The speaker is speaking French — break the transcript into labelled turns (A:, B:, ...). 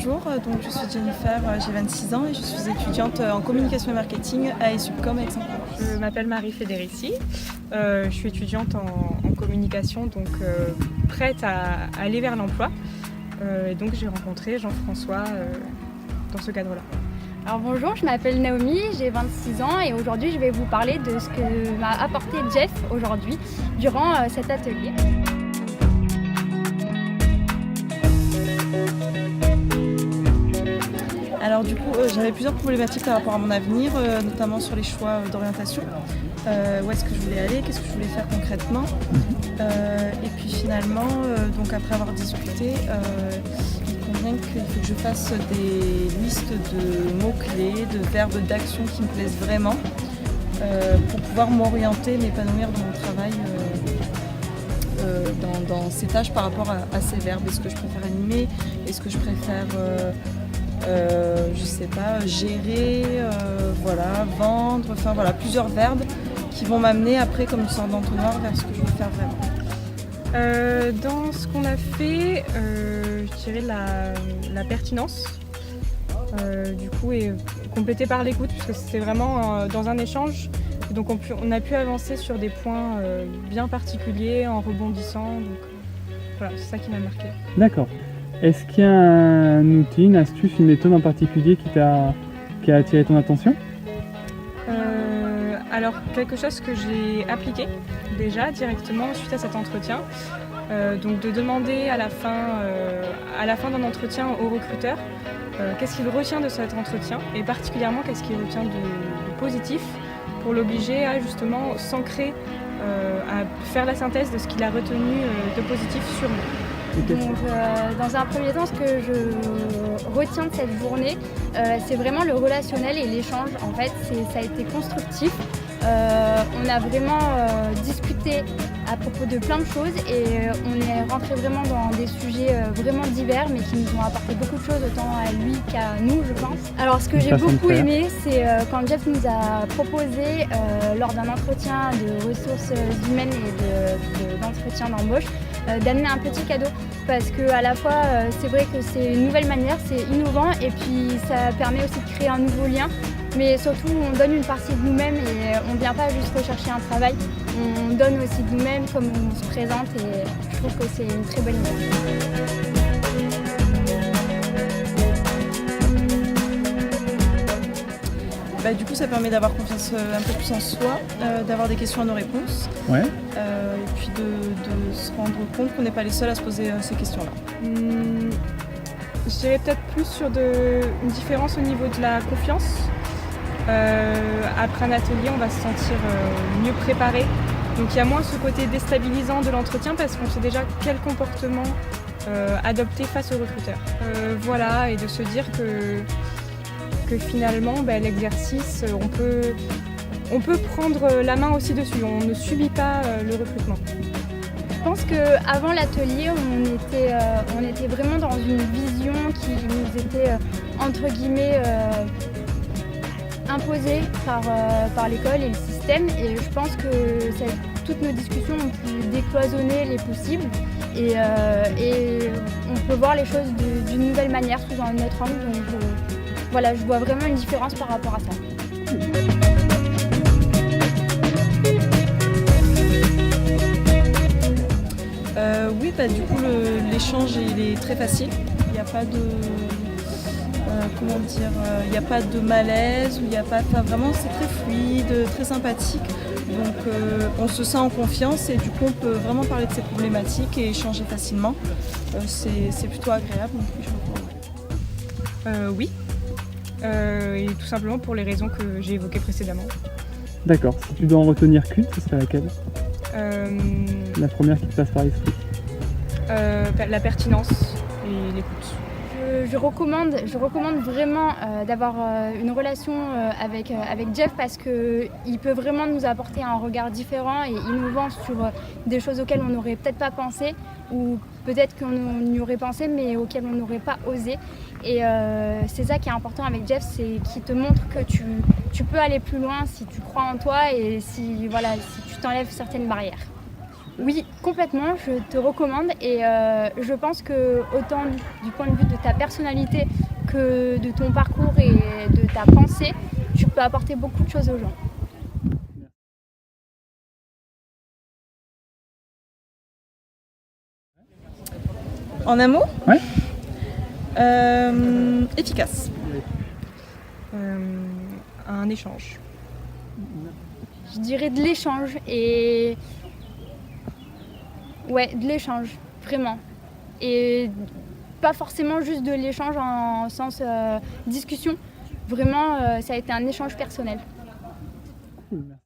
A: bonjour, donc je suis Jennifer, j'ai 26 ans et je suis étudiante en communication et marketing à ESUBCOM à Aix-en-Provence.
B: Je m'appelle Marie Federici, je suis étudiante en communication, donc prête à aller vers l'emploi. Et donc j'ai rencontré Jean-François dans ce cadre-là.
C: Alors bonjour, je m'appelle Naomi, j'ai 26 ans et aujourd'hui je vais vous parler de ce que m'a apporté Jeff aujourd'hui durant cet atelier.
A: Alors du coup, j'avais plusieurs problématiques par rapport à mon avenir, notamment sur les choix d'orientation. Où est-ce que je voulais aller, qu'est-ce que je voulais faire concrètement. Et puis finalement, donc après avoir discuté, il convient qu'il faut que je fasse des listes de mots-clés, de verbes d'action qui me plaisent vraiment pour pouvoir m'orienter, m'épanouir dans mon travail dans ces tâches par rapport à ces verbes. Est-ce que je préfère animer? Est-ce que je préfère je sais pas, gérer, voilà, vendre, enfin voilà, plusieurs verbes qui vont m'amener après comme une sorte d'entonnoir vers ce que je veux faire vraiment.
B: Dans ce qu'on a fait, je dirais la pertinence, du coup, est complétée par l'écoute, puisque c'était vraiment dans un échange. Donc on a pu avancer sur des points bien particuliers en rebondissant. Donc voilà, c'est ça qui m'a marqué.
D: D'accord. Est-ce qu'il y a un outil, une astuce, une méthode en particulier qui a attiré ton attention?
B: Alors, quelque chose que j'ai appliqué déjà directement suite à cet entretien. Donc de demander à la fin d'un entretien au recruteur qu'est-ce qu'il retient de cet entretien et particulièrement qu'est-ce qu'il retient de positif pour l'obliger à justement s'ancrer, à faire la synthèse de ce qu'il a retenu de positif sur nous.
C: Donc, dans un premier temps, ce que je retiens de cette journée, c'est vraiment le relationnel et l'échange. En fait, ça a été constructif. On a vraiment discuté à propos de plein de choses et on est rentré vraiment dans des sujets vraiment divers mais qui nous ont apporté beaucoup de choses autant à lui qu'à nous, je pense. Alors ce que j'ai beaucoup aimé, c'est quand Jeff nous a proposé lors d'un entretien de ressources humaines et d'entretien d'embauche d'amener un petit cadeau parce que à la fois c'est vrai que c'est une nouvelle manière, c'est innovant et puis ça permet aussi de créer un nouveau lien. Mais surtout, on donne une partie de nous-mêmes et on ne vient pas juste rechercher un travail. On donne aussi de nous-mêmes comme on se présente et je trouve que c'est une très bonne idée.
A: Du coup, ça permet d'avoir confiance un peu plus en soi, d'avoir des questions à nos réponses.
D: Ouais.
A: Et puis de se rendre compte qu'on n'est pas les seuls à se poser ces questions-là.
B: Je dirais peut-être plus sur une différence au niveau de la confiance. Après un atelier, on va se sentir mieux préparé. Donc il y a moins ce côté déstabilisant de l'entretien parce qu'on sait déjà quel comportement adopter face au recruteur. Voilà, et de se dire que finalement, l'exercice, on peut prendre la main aussi dessus. On ne subit pas le recrutement.
C: Je pense qu'avant l'atelier, on était vraiment dans une vision qui nous était entre guillemets imposée par l'école et le système et je pense que toutes nos discussions ont pu décloisonner les possibles et on peut voir les choses d'une nouvelle manière sous un autre angle. Donc voilà, je vois vraiment une différence par rapport à ça.
A: Oui, du coup l'échange il est très facile. Il n'y a pas de il n'y a pas de malaise, ou il n'y a pas, vraiment c'est très fluide, très sympathique. Donc on se sent en confiance et du coup on peut vraiment parler de ses problématiques et échanger facilement. C'est plutôt agréable. Donc,
B: oui. Et tout simplement pour les raisons que j'ai évoquées précédemment.
D: D'accord. Si tu dois en retenir qu'une, ce serait laquelle? La première qui te passe par l'esprit.
B: La pertinence et l'écoute.
C: Je recommande vraiment d'avoir une relation avec Jeff parce qu'il peut vraiment nous apporter un regard différent et innovant sur des choses auxquelles on n'aurait peut-être pas pensé ou peut-être qu'on y aurait pensé mais auxquelles on n'aurait pas osé. Et c'est ça qui est important avec Jeff, c'est qu'il te montre que tu peux aller plus loin si tu crois en toi et si tu t'enlèves certaines barrières. Oui, complètement, je te recommande et je pense que autant du point de vue de ta personnalité que de ton parcours et de ta pensée, tu peux apporter beaucoup de choses aux gens.
A: En un mot?
D: Ouais.
A: Efficace.
B: Un échange.
C: Je dirais de l'échange et... Ouais, de l'échange, vraiment. Et pas forcément juste de l'échange en sens discussion. Vraiment, ça a été un échange personnel.
D: Cool, merci.